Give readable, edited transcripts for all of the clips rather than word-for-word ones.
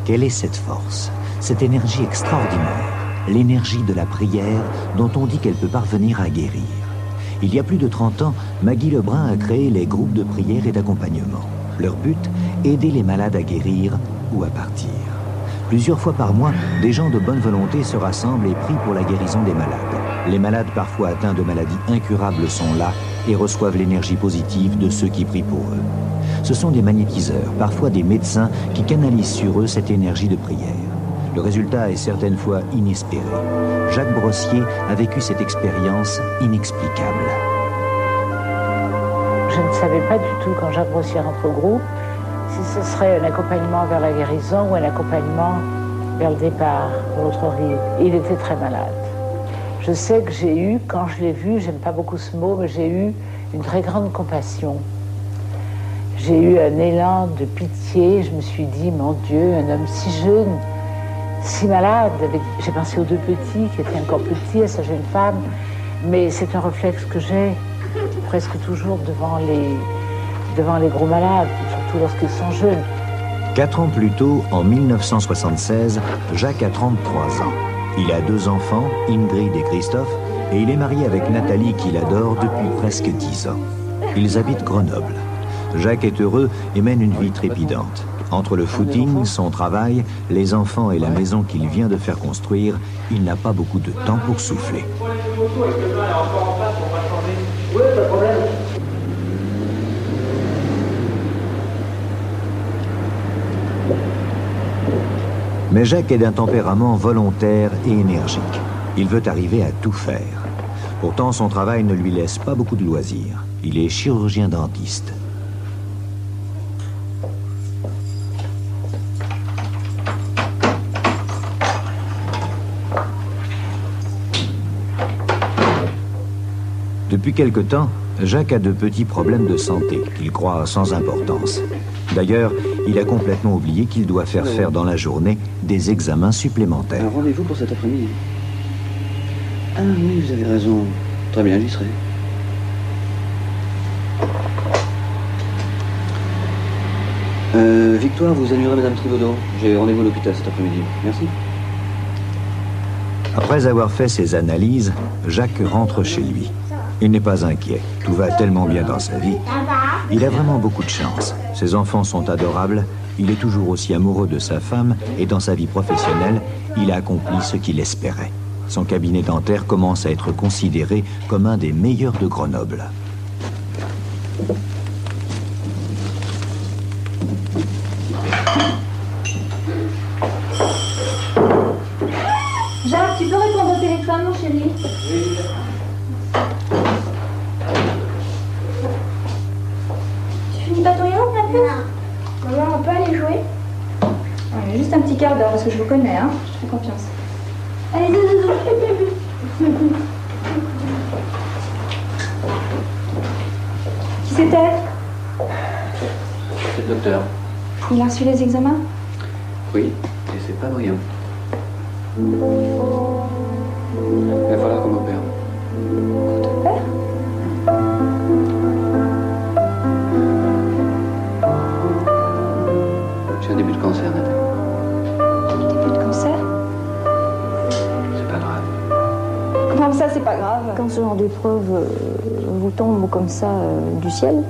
Quelle est cette force, cette énergie extraordinaire, l'énergie de la prière dont on dit qu'elle peut parvenir à guérir? Il y a plus de 30 ans, Maggie Lebrun a créé les groupes de prière et d'accompagnement. Leur but, aider les malades à guérir ou à partir. Plusieurs fois par mois, des gens de bonne volonté se rassemblent et prient pour la guérison des malades. Les malades parfois atteints de maladies incurables sont là et reçoivent l'énergie positive de ceux qui prient pour eux. Ce sont des magnétiseurs, parfois des médecins, qui canalisent sur eux cette énergie de prière. Le résultat est certaines fois inespéré. Jacques Brossier a vécu cette expérience inexplicable. Je ne savais pas du tout, quand Jacques Brossier rentre au groupe, si ce serait un accompagnement vers la guérison ou un accompagnement vers le départ, pour l'autre rive. Il était très malade. Je sais que j'ai eu, quand je l'ai vu, j'aime pas beaucoup ce mot, mais j'ai eu une très grande compassion. J'ai eu un élan de pitié, je me suis dit, mon Dieu, un homme si jeune, si malade. J'ai pensé aux deux petits, qui étaient encore petits, à sa jeune femme, mais c'est un réflexe que j'ai presque toujours devant les gros malades, surtout lorsqu'ils sont jeunes. 4 ans plus tôt, en 1976, Jacques a 33 ans. Il a 2 enfants, Ingrid et Christophe, et il est marié avec Nathalie qu'il adore depuis presque 10 ans. Ils habitent Grenoble. Jacques est heureux et mène une vie trépidante. Entre le footing, son travail, les enfants et la maison qu'il vient de faire construire, il n'a pas beaucoup de temps pour souffler. Mais Jacques est d'un tempérament volontaire et énergique. Il veut arriver à tout faire. Pourtant, son travail ne lui laisse pas beaucoup de loisirs. Il est chirurgien dentiste. Depuis quelque temps, Jacques a de petits problèmes de santé qu'il croit sans importance. D'ailleurs, il a complètement oublié qu'il doit faire dans la journée des examens supplémentaires. Un rendez-vous pour cet après-midi. Ah oui, vous avez raison. Très bien, j'y serai. Victoire, vous annulerez Madame Tribaudot. J'ai rendez-vous à l'hôpital cet après-midi. Merci. Après avoir fait ses analyses, Jacques rentre chez lui. Il n'est pas inquiet. Tout va tellement bien dans sa vie. Il a vraiment beaucoup de chance. Ses enfants sont adorables. Il est toujours aussi amoureux de sa femme et dans sa vie professionnelle, il a accompli ce qu'il espérait. Son cabinet dentaire commence à être considéré comme un des meilleurs de Grenoble. Jacques, tu peux répondre au téléphone, mon chéri? Oui. Tu finis pas ton yaourt, ma puce? Non. Maman, on peut aller jouer? Ouais, juste un petit quart d'heure, parce que je vous connais, hein. Je te fais confiance. Allez, doudou. Qui c'était? C'est le docteur. Il a reçu les examens? Oui, et c'est pas brillant. Il va falloir qu'on m'opère. Qu'on t'opère? J'ai un début de cancer, Nathalie. Début de cancer? C'est pas grave. Comment ça, c'est pas grave? Quand ce genre d'épreuve vous tombe comme ça du ciel,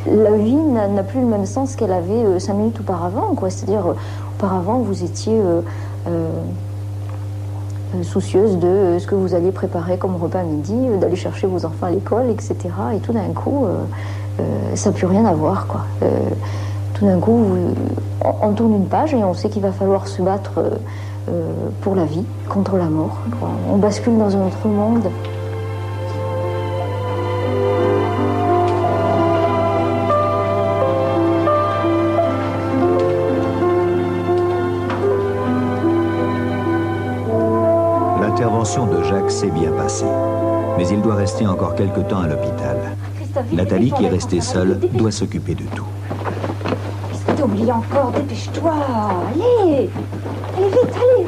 la vie n'a plus le même sens qu'elle avait 5 minutes auparavant, quoi. C'est-à-dire, auparavant, vous étiez soucieuse de ce que vous alliez préparer comme repas à midi, d'aller chercher vos enfants à l'école, etc. Et tout d'un coup, ça n'a plus rien à voir, quoi. Tout d'un coup, on tourne une page et on sait qu'il va falloir se battre pour la vie, contre la mort, quoi. On bascule dans un autre monde. L'intervention de Jacques s'est bien passée, mais il doit rester encore quelque temps à l'hôpital. Nathalie, qui est restée seule, doit s'occuper de tout. Qu'est-ce que t'as oublié encore? Dépêche-toi. Allez, allez vite, allez.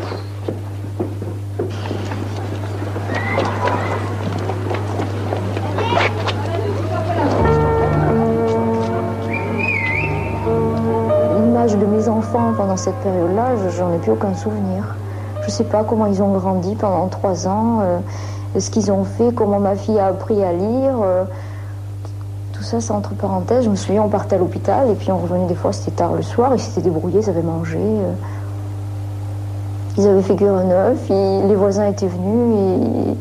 L'image de mes enfants enfants pendant cette période-là, j'en ai plus aucun souvenir. Je ne sais pas comment ils ont grandi pendant 3 ans, ce qu'ils ont fait, comment ma fille a appris à lire. Tout ça, c'est entre parenthèses. Je me souviens, on partait à l'hôpital et puis on revenait des fois, c'était tard le soir, ils s'étaient débrouillés, ils avaient mangé. Ils avaient fait cuire un œuf, les voisins étaient venus et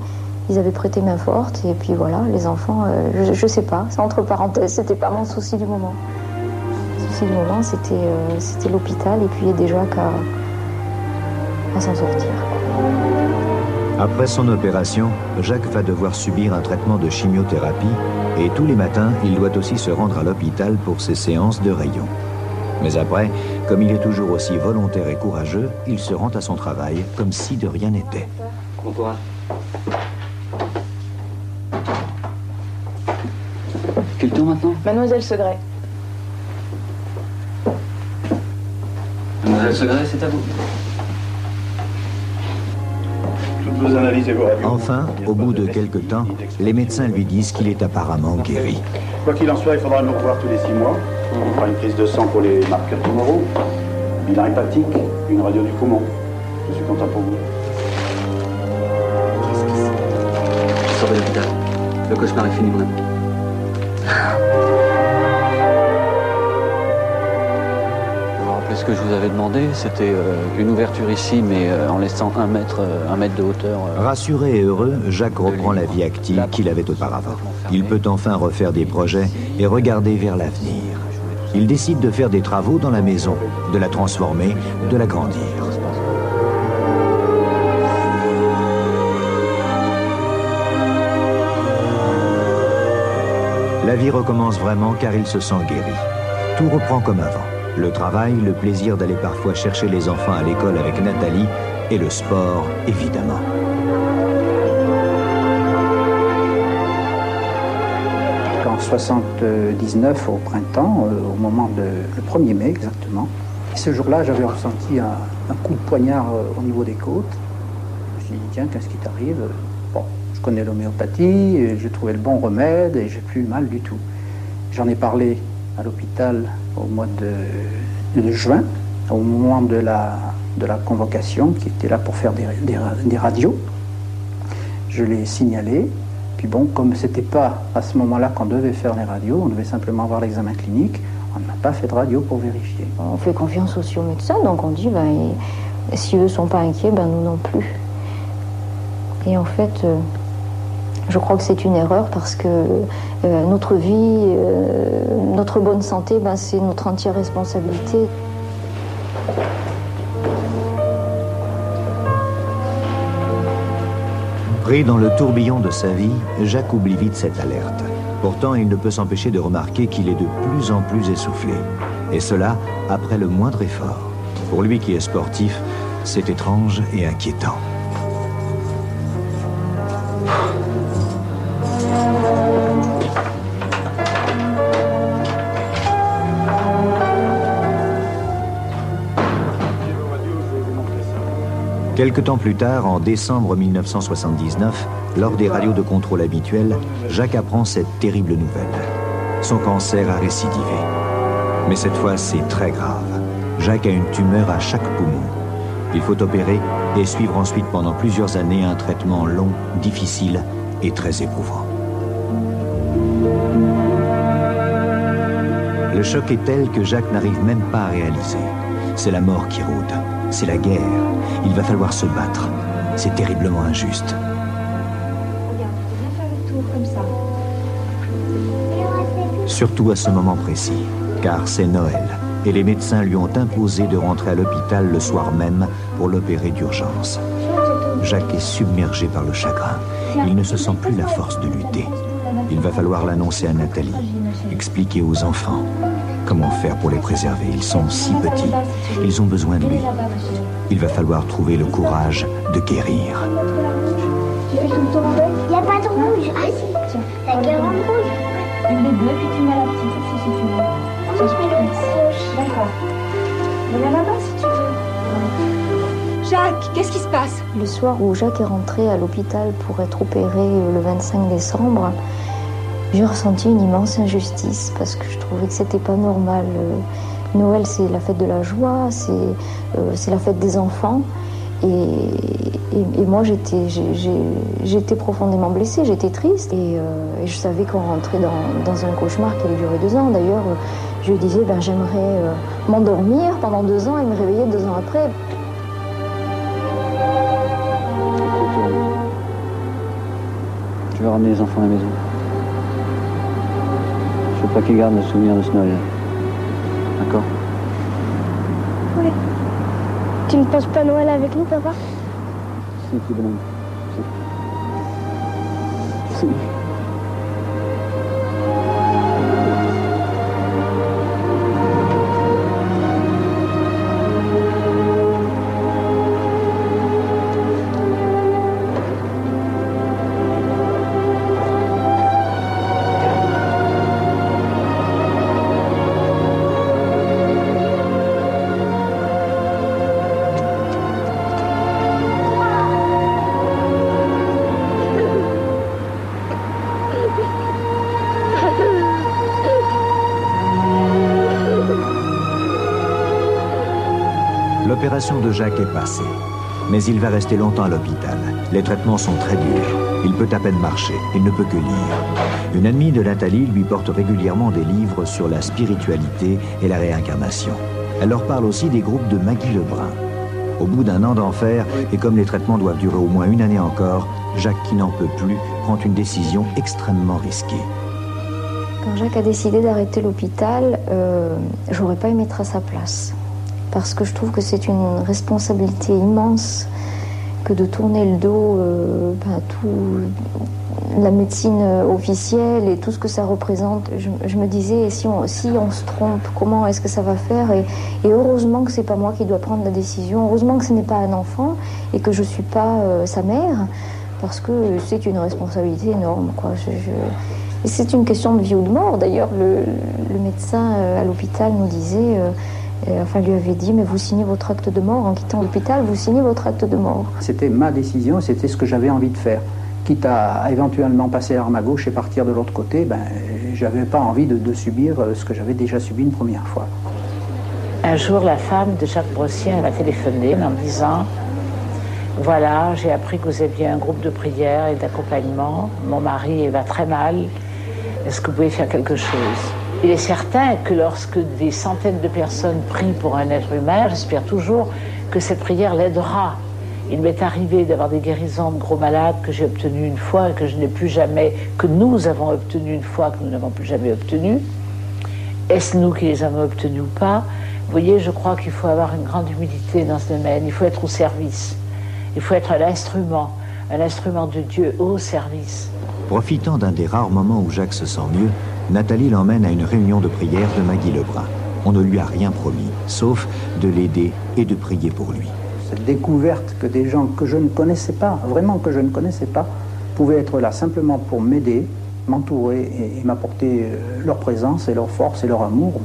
ils avaient prêté main forte. Et puis voilà, les enfants, je sais pas, c'est entre parenthèses, c'était pas mon souci du moment. Le souci du moment, c'était l'hôpital et puis aider Jacques à s'en sortir. Après son opération, Jacques va devoir subir un traitement de chimiothérapie et tous les matins, il doit aussi se rendre à l'hôpital pour ses séances de rayons. Mais après, comme il est toujours aussi volontaire et courageux, il se rend à son travail comme si de rien n'était. Bon courage. Quel tour maintenant? Mademoiselle Segret. Mademoiselle Segret, c'est à vous. Toutes vos analyses et vos radios. Enfin, au bout de quelques temps, les médecins lui disent qu'il est apparemment guéri. Quoi qu'il en soit, il faudra nous revoir tous les 6 mois. On fera une prise de sang pour les marqueurs tumoraux, bilan hépatique, une radio du poumon. Je suis content pour vous. Je sors de l'hôpital. Le cauchemar est fini, mon ami. Vous vous rappelez ce que je vous avais demandé? C'était une ouverture ici, mais en laissant 1 mètre de hauteur. Rassuré et heureux, Jacques reprend la vie active qu'il avait auparavant. Il peut enfin refaire des projets et regarder vers l'avenir. Il décide de faire des travaux dans la maison, de la transformer, de l'agrandir. La vie recommence vraiment car il se sent guéri. Tout reprend comme avant. Le travail, le plaisir d'aller parfois chercher les enfants à l'école avec Nathalie et le sport, évidemment. En 79, au printemps, au moment le 1er mai exactement. Et ce jour-là, j'avais ressenti un coup de poignard au niveau des côtes. Je me suis dit, tiens, qu'est-ce qui t'arrive? Bon, je connais l'homéopathie, j'ai trouvé le bon remède et j'ai plus mal du tout. J'en ai parlé à l'hôpital au mois de juin, au moment de la convocation, qui était là pour faire des radios. Je l'ai signalé. Puis bon, comme c'était pas à ce moment-là qu'on devait faire les radios, on devait simplement avoir l'examen clinique, on n'a pas fait de radio pour vérifier. On fait confiance aussi aux médecins, donc on dit, si eux ne sont pas inquiets, nous non plus. Et en fait, je crois que c'est une erreur parce que notre vie, notre bonne santé, c'est notre entière responsabilité. Pris dans le tourbillon de sa vie, Jacques oublie vite cette alerte. Pourtant, il ne peut s'empêcher de remarquer qu'il est de plus en plus essoufflé. Et cela, après le moindre effort. Pour lui qui est sportif, c'est étrange et inquiétant. Quelque temps plus tard, en décembre 1979, lors des radios de contrôle habituels, Jacques apprend cette terrible nouvelle. Son cancer a récidivé. Mais cette fois, c'est très grave. Jacques a une tumeur à chaque poumon. Il faut opérer et suivre ensuite pendant plusieurs années un traitement long, difficile et très éprouvant. Le choc est tel que Jacques n'arrive même pas à réaliser. C'est la mort qui rôde. C'est la guerre. Il va falloir se battre. C'est terriblement injuste. Regarde, tu viens faire le tour comme ça. Surtout à ce moment précis, car c'est Noël. Et les médecins lui ont imposé de rentrer à l'hôpital le soir même pour l'opérer d'urgence. Jacques est submergé par le chagrin. Il ne se sent plus la force de lutter. Il va falloir l'annoncer à Nathalie, expliquer aux enfants. Comment faire pour les préserver? Ils sont si petits. Ils ont besoin de lui. Il va falloir trouver le courage de guérir. Tu fais tout le tour en fait? Il n'y a pas de rouge. Ah si, Tiens, la guirlande rouge. une des deux, puis tu mets la petite aussi si tu veux. Moi je mets le rouge. D'accord. Il y en a là-bas si tu veux. Jacques, qu'est-ce qui se passe? Le soir où Jacques est rentré à l'hôpital pour être opéré le 25 décembre, j'ai ressenti une immense injustice parce que je trouvais que c'était pas normal. Noël, c'est la fête de la joie, c'est la fête des enfants. Et moi, j'étais profondément blessée, j'étais triste. Et je savais qu'on rentrait dans un cauchemar qui allait durer 2 ans. D'ailleurs, je lui disais, j'aimerais m'endormir pendant 2 ans et me réveiller 2 ans après. Je vais ramener les enfants à la maison. Je veux pas qu'ils gardent le souvenir de ce Noël. D'accord? Oui. Tu ne passes pas Noël avec nous, papa? Si, petit bonhomme. Si. L'opération de Jacques est passée, mais il va rester longtemps à l'hôpital. Les traitements sont très durs. Il peut à peine marcher, il ne peut que lire. Une amie de Nathalie lui porte régulièrement des livres sur la spiritualité et la réincarnation. Elle leur parle aussi des groupes de Maggie Lebrun. Au bout d'1 an d'enfer, et comme les traitements doivent durer au moins 1 année encore, Jacques, qui n'en peut plus, prend une décision extrêmement risquée. Quand Jacques a décidé d'arrêter l'hôpital, j'aurais pas aimé être à sa place. Parce que je trouve que c'est une responsabilité immense que de tourner le dos tout la médecine officielle et tout ce que ça représente. Je me disais, si on se trompe, comment est-ce que ça va faire? Et heureusement que c'est pas moi qui dois prendre la décision. Heureusement que ce n'est pas un enfant et que je suis pas sa mère, parce que c'est une responsabilité énorme, quoi. Et c'est une question de vie ou de mort. D'ailleurs, le médecin à l'hôpital nous disait... lui avait dit, mais vous signez votre acte de mort en quittant l'hôpital, vous signez votre acte de mort. C'était ma décision, c'était ce que j'avais envie de faire. Quitte à éventuellement passer l'arme à gauche et partir de l'autre côté, j'avais pas envie de subir ce que j'avais déjà subi une première fois. Un jour, la femme de Jacques Brossien m'a téléphoné en me disant, voilà, j'ai appris que vous aviez un groupe de prière et d'accompagnement. Mon mari va très mal. Est-ce que vous pouvez faire quelque chose? Il est certain que lorsque des centaines de personnes prient pour un être humain, j'espère toujours que cette prière l'aidera. Il m'est arrivé d'avoir des guérisons de gros malades que j'ai obtenues une fois et que je n'ai plus jamais, que nous avons obtenues une fois, que nous n'avons plus jamais obtenues. Est-ce nous qui les avons obtenues ou pas? Vous voyez, je crois qu'il faut avoir une grande humilité dans ce domaine. Il faut être au service. Il faut être un instrument de Dieu au service. Profitant d'un des rares moments où Jacques se sent mieux, Nathalie l'emmène à une réunion de prière de Maggie Lebrun. On ne lui a rien promis, sauf de l'aider et de prier pour lui. Cette découverte que des gens que je ne connaissais pas, vraiment que je ne connaissais pas, pouvaient être là simplement pour m'aider, m'entourer et m'apporter leur présence et leur force et leur amour,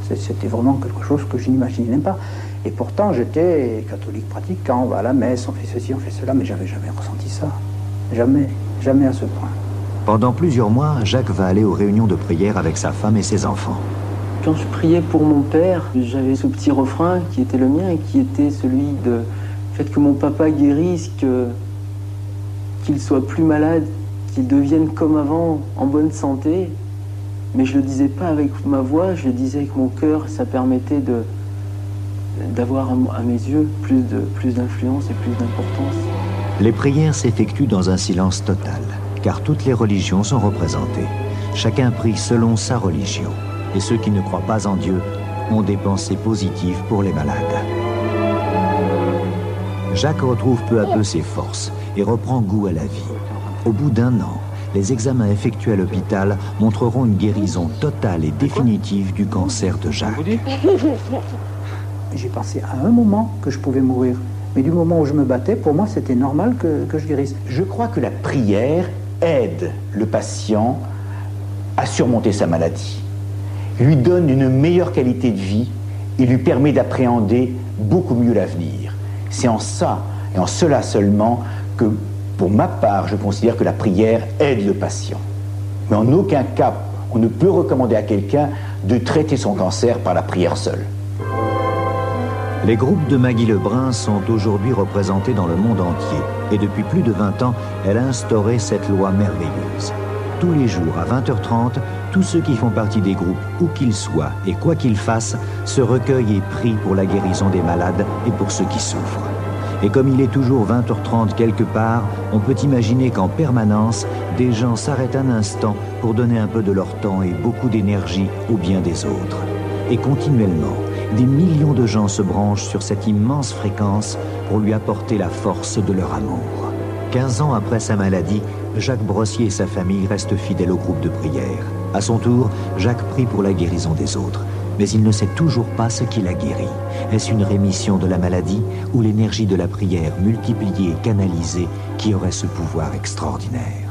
c'était vraiment quelque chose que je n'imaginais pas. Et pourtant, j'étais catholique pratiquant, on va à la messe, on fait ceci, on fait cela, mais j'avais jamais ressenti ça. Jamais, jamais à ce point. Pendant plusieurs mois, Jacques va aller aux réunions de prière avec sa femme et ses enfants. Quand je priais pour mon père, j'avais ce petit refrain qui était le mien et qui était celui de fait que mon papa guérisse, qu'il soit plus malade, qu'il devienne comme avant, en bonne santé. Mais je le disais pas avec ma voix, je le disais avec mon cœur. Ça permettait d'avoir à mes yeux plus d'influence et plus d'importance. Les prières s'effectuent dans un silence total, car toutes les religions sont représentées. Chacun prie selon sa religion. Et ceux qui ne croient pas en Dieu ont des pensées positives pour les malades. Jacques retrouve peu à peu ses forces et reprend goût à la vie. Au bout d'1 an, les examens effectués à l'hôpital montreront une guérison totale et définitive du cancer de Jacques. J'ai pensé à un moment que je pouvais mourir. Mais du moment où je me battais, pour moi, c'était normal que je guérisse. Je crois que la prière aide le patient à surmonter sa maladie, lui donne une meilleure qualité de vie et lui permet d'appréhender beaucoup mieux l'avenir. C'est en ça, et en cela seulement, que pour ma part, je considère que la prière aide le patient. Mais en aucun cas, on ne peut recommander à quelqu'un de traiter son cancer par la prière seule. Les groupes de Maggie Lebrun sont aujourd'hui représentés dans le monde entier. Et depuis plus de 20 ans, elle a instauré cette loi merveilleuse. Tous les jours, à 20h30, tous ceux qui font partie des groupes, où qu'ils soient et quoi qu'ils fassent, se recueillent et prient pour la guérison des malades et pour ceux qui souffrent. Et comme il est toujours 20h30 quelque part, on peut imaginer qu'en permanence, des gens s'arrêtent un instant pour donner un peu de leur temps et beaucoup d'énergie au bien des autres. Et continuellement, des millions de gens se branchent sur cette immense fréquence pour lui apporter la force de leur amour. 15 ans après sa maladie, Jacques Brossier et sa famille restent fidèles au groupe de prière. À son tour, Jacques prie pour la guérison des autres. Mais il ne sait toujours pas ce qui l'a guéri. Est-ce une rémission de la maladie ou l'énergie de la prière multipliée et canalisée qui aurait ce pouvoir extraordinaire ?